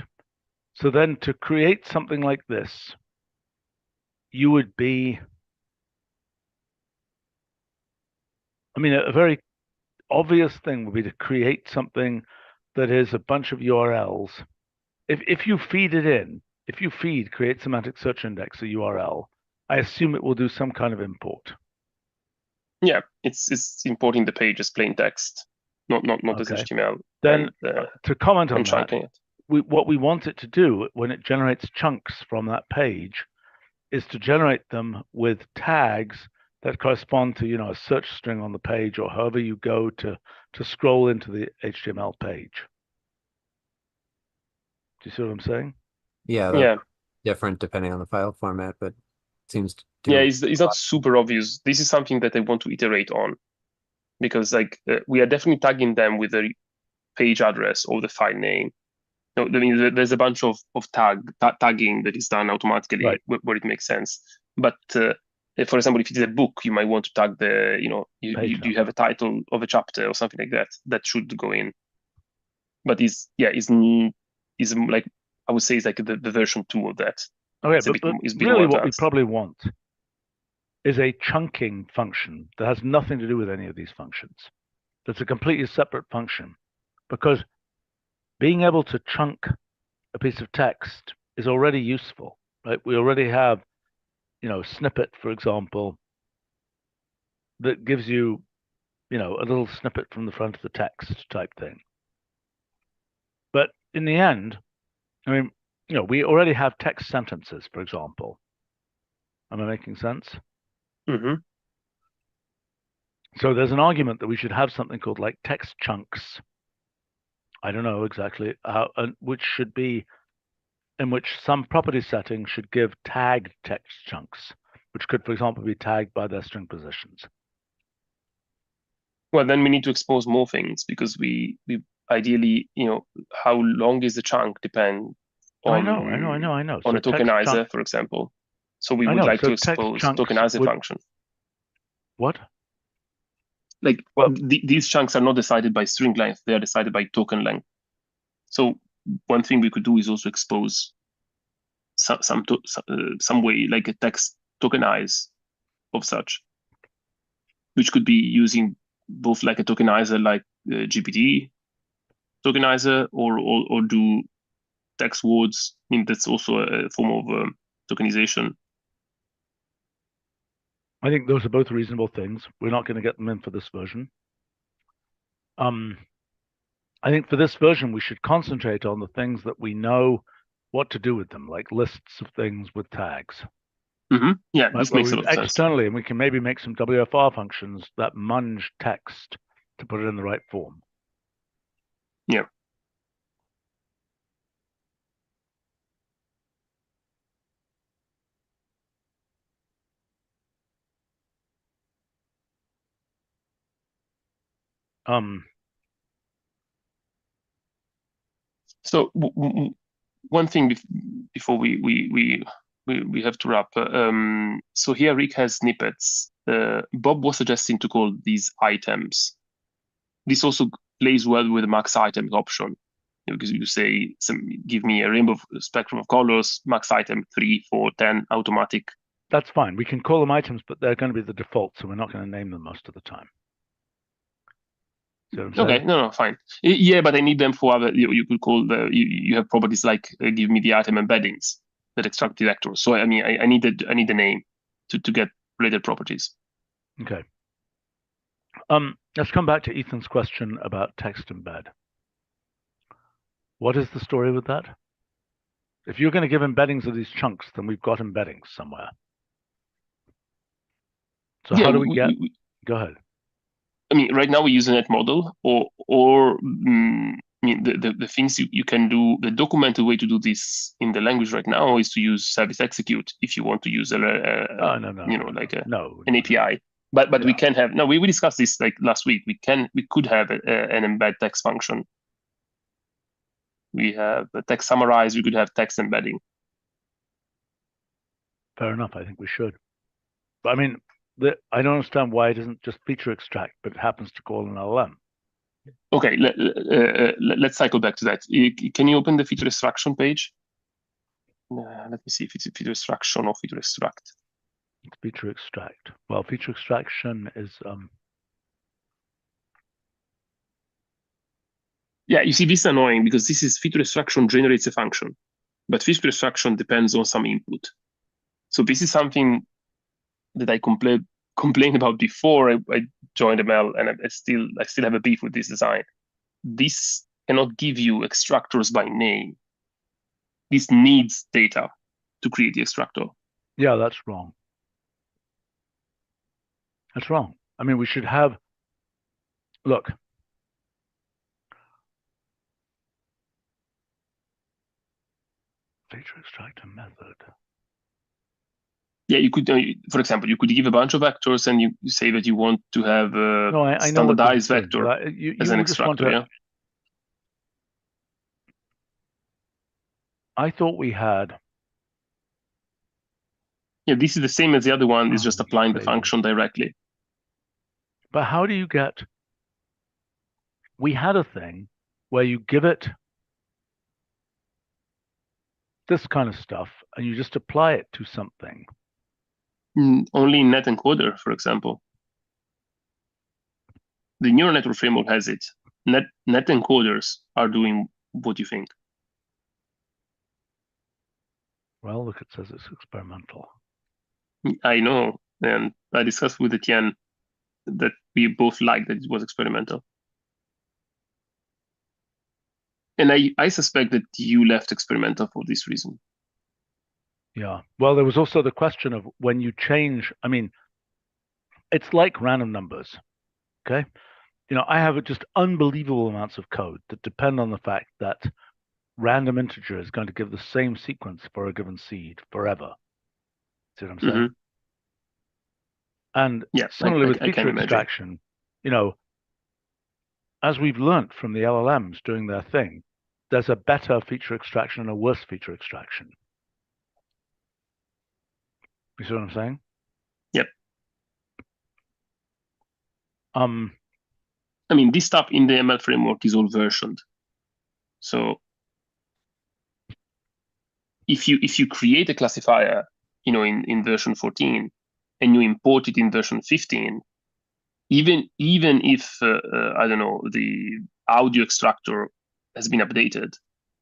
So then to create something like this, you would be, I mean, a very obvious thing would be to create something that is a bunch of URLs. If you feed it in, if you feed create semantic search index a URL, I assume it will do some kind of import. Yeah, it's importing the page as plain text, not as Okay. HTML. Then and, to comment on and that, chunking it. what we want it to do when it generates chunks from that page is to generate them with tags that correspond to, a search string on the page or however you go to scroll into the HTML page. Do you see what I'm saying? Yeah, Yeah. different depending on the file format, but it seems to Yeah, it's not super obvious. This is something that I want to iterate on, because we are definitely tagging them with the page address or the file name. No, I mean, there's a bunch of tagging that is done automatically, Right. where it makes sense. But for example, if it is a book, you might want to tag the, you have a title of a chapter or something like that. That should go in. But is like, I would say, it's like the version 2 of that. Okay, It's but it's a bit really more what we advanced. probably want is a chunking function that has nothing to do with any of these functions. That's a completely separate function, because being able to chunk a piece of text is already useful, right? We already have, snippet, for example, that gives you, a little snippet from the front of the text type thing. But in the end, I mean, we already have text sentences, for example. Am I making sense? Mm-hmm. So there's an argument that we should have something called like text chunks. I don't know exactly how, which should be in which some property setting should give tagged text chunks, which could, for example, be tagged by their string positions. Well, then we need to expose more things, because we ideally, how long is the chunk depend on I know. on So a tokenizer, chunk, for example. So we I would know. like So to text expose chunks tokenizer would function. what? Like, Well, these chunks are not decided by string length; they are decided by token length. So one thing we could do is also expose some way, like a text tokenize of such, which could be using both like a tokenizer, like GPT tokenizer, or do text words. I mean, that's also a form of tokenization. I think those are both reasonable things. We're not going to get them in for this version. I think for this version, we should concentrate on the things that we know what to do with them, like lists of things with tags. Mm-hmm. Yeah, Right? this makes a lot of sense. Externally, and we can maybe make some WFR functions that munge text to put it in the right form. Yeah. So one thing before we have to wrap. So here Rick has snippets. Bob was suggesting to call these items. This also plays well with the max items option, because you say, give me a rainbow spectrum of colors, max item 3, 4, 10, automatic. That's fine. We can call them items, but they're going to be the default, so we're not going to name them most of the time. Okay, no, fine. Yeah, but I need them for other. You could call you have properties like give me the item embeddings that extract the vectors. So I mean, I need the name to get related properties. Okay. Let's come back to Ethan's question about text embed. What is the story with that? If you're going to give embeddings of these chunks, then we've got embeddings somewhere. So Yeah, how do we get? Go ahead. I mean, right now we use a net model, or I mean, the things you can do. The documented way to do this in the language right now is to use service execute if you want to use No, an API. But Yeah. we can have we discussed this like last week. We could have an embed text function. We have a text summarize. We could have text embedding. Fair enough. I think we should. But I mean, I don't understand why it isn't just feature extract, but it happens to call an LLM. Okay, let's cycle back to that. Can you open the feature extraction page? Let me see if it's a feature extraction or feature extract. It's feature extract. Well, feature extraction is Yeah, you see, this is annoying because this is feature extraction generates a function, but feature extraction depends on some input. So this is something that I complained about before I joined ML, and I still have a beef with this design. This cannot give you extractors by name. This needs data to create the extractor. Yeah, that's wrong. That's wrong. I mean, we should have, look, feature extractor method. Yeah, you could, for example, you could give a bunch of vectors and you say that you want to have a standardized vector as an extractor. Yeah. I thought we had. Yeah, this is the same as the other one. It's just applying the function directly. But how do you get? We had a thing where you give it this kind of stuff and you just apply it to something. Only in net encoder, for example. The neural network framework has it. Net encoders are doing what you think. Well, look, it says it's experimental. I know, and I discussed with Etienne that we both liked that it was experimental. And I suspect that you left experimental for this reason. Yeah. Well, there was also the question of when you change, I mean, it's like random numbers. Okay. I have just unbelievable amounts of code that depend on the fact that random integer is going to give the same sequence for a given seed forever. See what I'm saying? Mm-hmm. And yeah, similarly with feature extraction, as we've learned from the LLMs doing their thing, there's a better feature extraction and a worse feature extraction. You see what I'm saying? Yep. I mean, this stuff in the ML framework is all versioned. So if you create a classifier, in version 14, and you import it in version 15, even if I don't know, the audio extractor has been updated,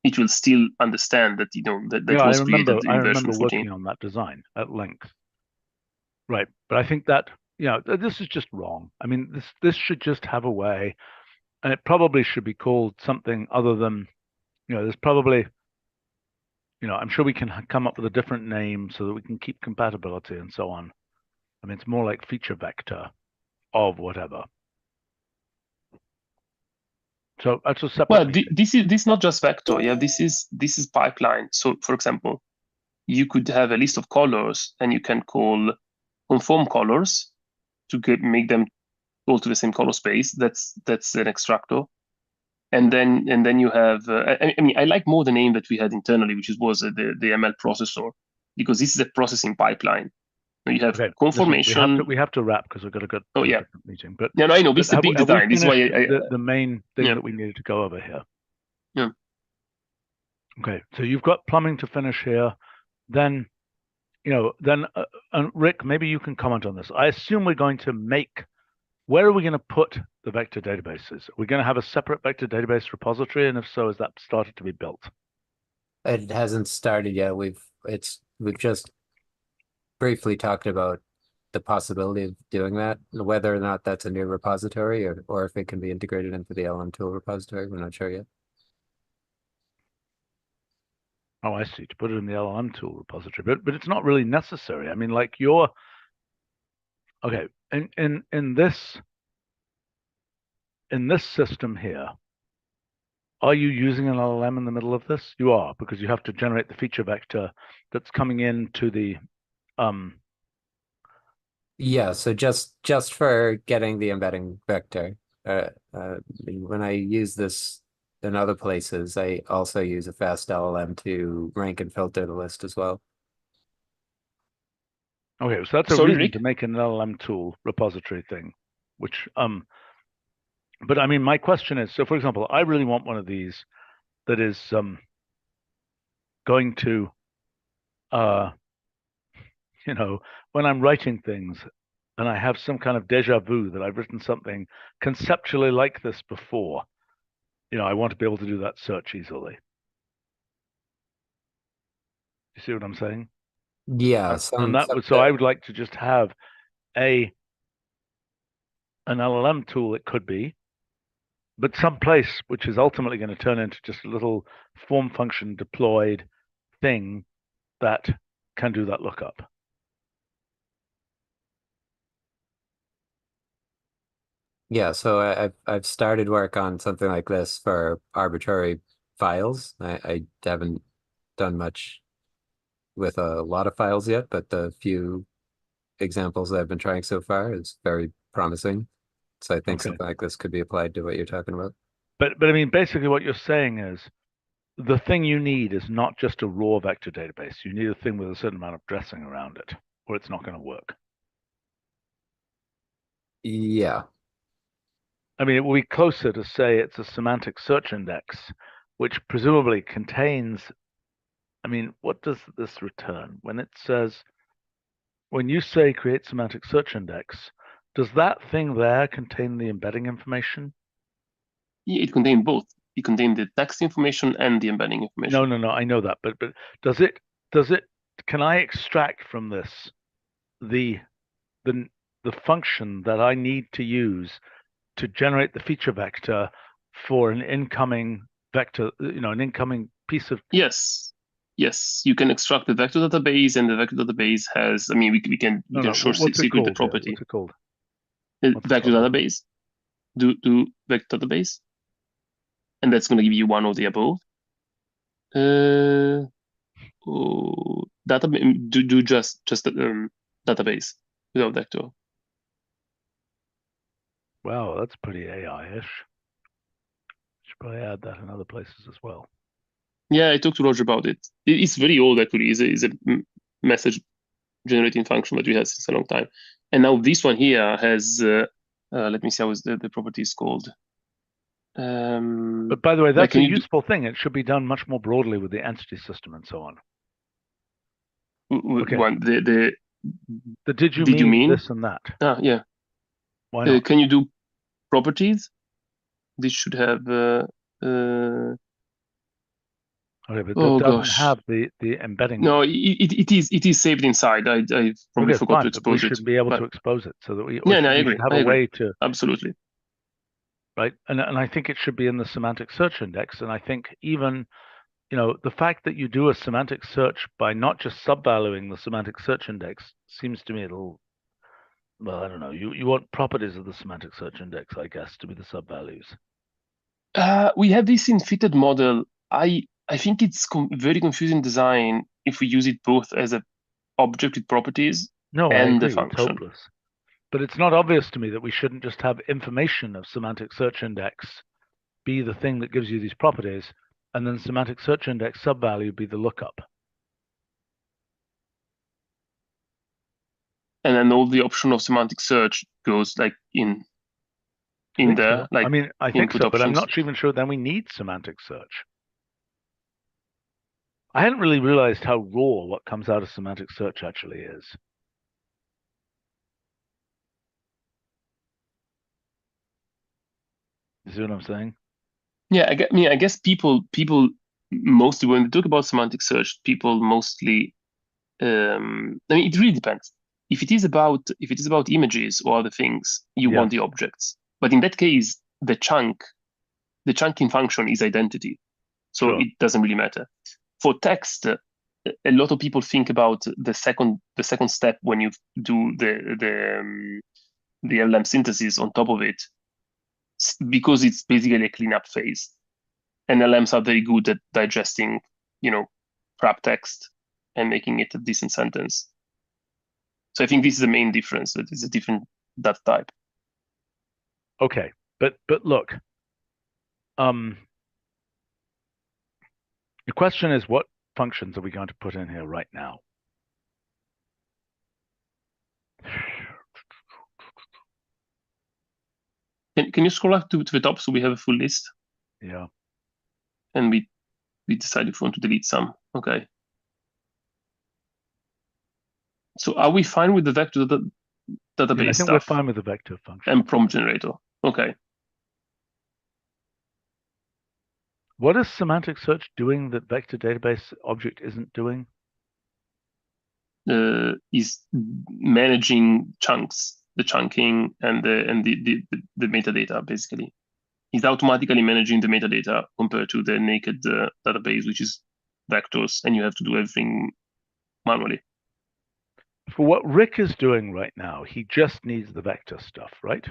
it will still understand that that was created in version 14. I remember working on that design at length. Right, but I think that this is just wrong. I mean, this should just have a way, and it probably should be called something other than, there's probably, I'm sure we can come up with a different name so that we can keep compatibility and so on. I mean, it's more like feature vector of whatever. So that's a separate. Well, this is not just vector. Yeah, this is pipeline. So, for example, you could have a list of colors, and you can call conform colors to make them all to the same color space. That's an extractor. And then you have. I mean, I like more the name that we had internally, which was the ML processor, because this is a processing pipeline. You have conformation. Listen, we have to wrap because we've got to go to a different meeting. But I know this is a big design. This is why the main thing that we needed to go over here. Yeah. Okay, so you've got plumbing to finish here. Then, and Rick, maybe you can comment on this. I assume we're going to where are we going to put the vector databases? Are we going to have a separate vector database repository? And if so, has that started to be built? It hasn't started yet. We've just briefly talked about the possibility of doing that, whether or not that's a new repository or if it can be integrated into the LM tool repository. We're not sure yet. Oh, I see. To put it in the LLM tool repository, but it's not really necessary. I mean, like okay, in this system here, are you using an LLM in the middle of this? You are, because you have to generate the feature vector that's coming into the Yeah, so just for getting the embedding vector, when I use this in other places, I also use a fast LLM to rank and filter the list as well. Okay, so that's a Sorry, reason Rick? to make an LLM tool repository thing, which but I mean, my question is, so for example, I really want one of these that is going to when I'm writing things and I have some kind of deja vu that I've written something conceptually like this before, I want to be able to do that search easily. You see what I'm saying? Yeah, So I would like to just have an LLM tool, it could be, but some place which is ultimately going to turn into just a little form function deployed thing that can do that lookup. Yeah, so I've started work on something like this for arbitrary files. I haven't done much with a lot of files yet, but the few examples that I've been trying so far is very promising. So I think Okay. something like this could be applied to what you're talking about. But I mean, basically what you're saying is the thing you need is not just a raw vector database. You need a thing with a certain amount of dressing around it, or it's not going to work. Yeah. I mean, it will be closer to say it's a semantic search index, which presumably contains. I mean, what does this return? When you say create semantic search index, does that thing there contain the embedding information? Yeah, it contains both. It contains the text information and the embedding information. No, I know that, but does it can I extract from this the function that I need to use to generate the feature vector for an incoming vector, an incoming piece of. Yes, you can extract the vector database, and the vector database has. I mean, we can short What's it circuit the called here? property. What's it called? Vector database. Do vector database, and that's going to give you one of the above. Database. Do just database without vector. Wow, that's pretty AI-ish. Should probably add that in other places as well. Yeah, I talked to Roger about it. It's very old actually. It's a message generating function that we had since a long time. And now this one here has. Let me see how the property is called. But by the way, that's a useful thing. It should be done much more broadly with the entity system and so on. Okay. Did you mean this and that? Yeah. Why not? Can you do properties? This should have. Okay, but that doesn't have the embedding. No, it is saved inside. I probably forgot to expose it. We should be able to expose it so that we I agree. have a way to. Absolutely. Right, and I think it should be in the semantic search index. And I think even, the fact that you do a semantic search by not just subvaluing the semantic search index seems to me a little. Well, I don't know. You want properties of the semantic search index, I guess, to be the subvalues. We have this in fitted model. I think it's very confusing design if we use it both as an object with properties and the function. It's hopeless. But it's not obvious to me that we shouldn't just have information of semantic search index be the thing that gives you these properties, and then semantic search index subvalue be the lookup. And then all the option of semantic search goes like in there. So. Like I think so, but I'm not even sure then we need semantic search. I hadn't really realized how raw what comes out of semantic search actually is. You see what I'm saying? Yeah, I guess people mostly, when they talk about semantic search, people mostly. It really depends. If it is about images or other things, you want the objects. But in that case, the chunking function is identity, so it doesn't really matter. For text, a lot of people think about the second step when you do the LLM synthesis on top of it, because it's basically a cleanup phase. And LLMs are very good at digesting, crap text and making it a decent sentence. So I think this is the main difference. That it's a different data type. Okay, but look, the question is, what functions are we going to put in here right now? Can you scroll up to the top so we have a full list? Yeah. And we decide if we want to delete some. Okay. So are we fine with the vector database I think stuff? we're fine with the vector function. And prompt generator. Okay. What is semantic search doing that vector database object isn't doing? Is managing chunks, the chunking and the metadata, basically. It's automatically managing the metadata compared to the naked database, which is vectors, and you have to do everything manually. For what Rick is doing right now, he just needs the vector stuff, right?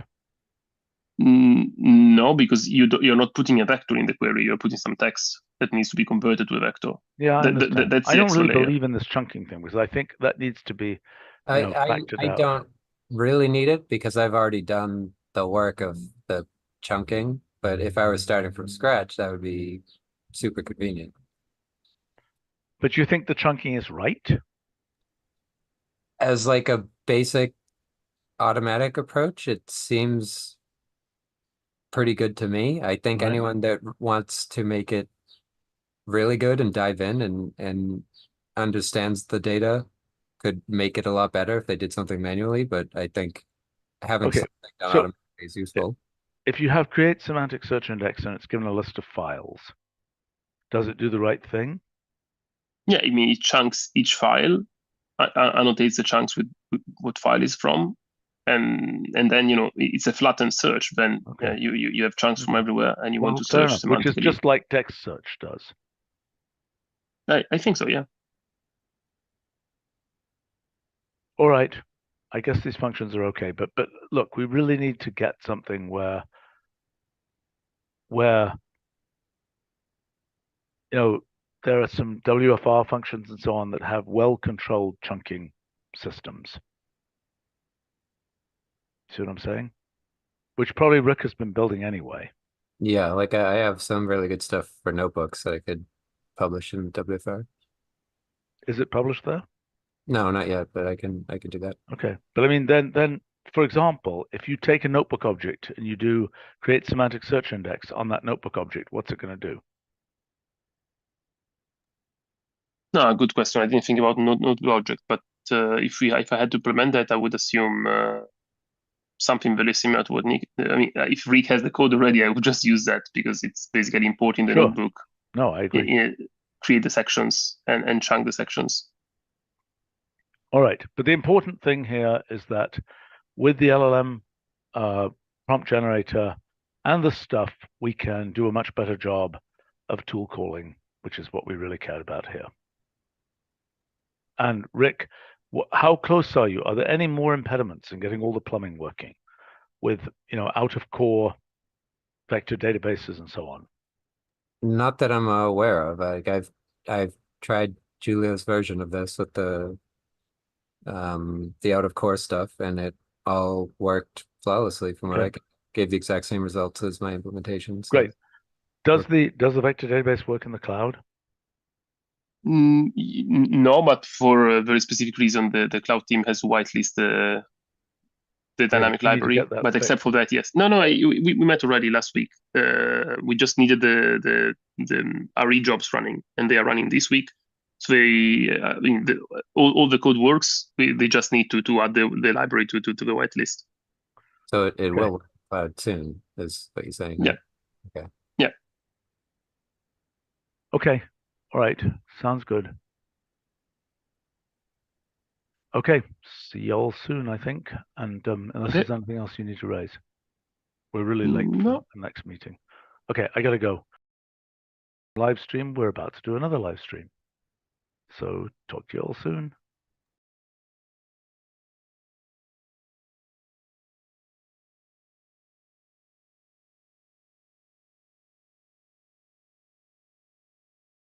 No, because you're not putting a vector in the query. You're putting some text that needs to be converted to a vector. Yeah, I understand. That's I don't really layer. believe in this chunking thing, because I think that needs to be factored I out. don't really need it because I've already done the work of the chunking. But if I was starting from scratch, that would be super convenient. But you think the chunking is right? As like a basic automatic approach, it seems pretty good to me. I think Right. anyone that wants to make it really good and dive in and understands the data could make it a lot better if they did something manually, but I think having Okay, something done so automatically is useful. If you have create semantic search index and it's given a list of files, does it do the right thing? Yeah, I mean, it chunks each file, annotates the chunks with what file is from, and then it's a flattened search. Then Okay. you have chunks from everywhere, and you want to fair search enough, which is semantically. just like text search does. I think so, yeah. All right, I guess these functions are okay, but look, we really need to get something where there are some WFR functions and so on that have well-controlled chunking systems. See what I'm saying? Which probably Rick has been building anyway. Yeah, like I have some really good stuff for notebooks that I could publish in WFR. Is it published there? No, not yet, but I can do that. Okay, but I mean, then for example, if you take a notebook object and you do create semantic search index on that notebook object, what's it going to do? No, good question. I didn't think about notebook object, but if I had to implement that, I would assume something very similar to what Nick. I mean, if Rick has the code already, I would just use that because it's basically importing the Sure. notebook. No, I agree. Create the sections and chunk the sections. All right, but the important thing here is that with the LLM prompt generator and the stuff, we can do a much better job of tool calling, which is what we really cared about here. And Rick, how close are you? Are there any more impediments in getting all the plumbing working with, out of core vector databases and so on? Not that I'm aware of. Like I've tried Julia's version of this with the out of core stuff, and it all worked flawlessly from what I gave the exact same results as my implementation. So great. Does the vector database work in the cloud? No, but for a very specific reason, the cloud team has to whitelist the dynamic library. But fixed. Except for that, yes. No, we met already last week. We just needed the RE jobs running, and they are running this week. So all the code works. They just need to add the library to the whitelist. So it will work cloud soon, is what you're saying. Yeah. Right? Okay. Yeah. Okay. All right. Sounds good. Okay. See y'all soon, I think. And unless there's anything else you need to raise. We're really late for the next meeting. Okay, I gotta go. live stream. We're about to do another live stream. So talk to you all soon.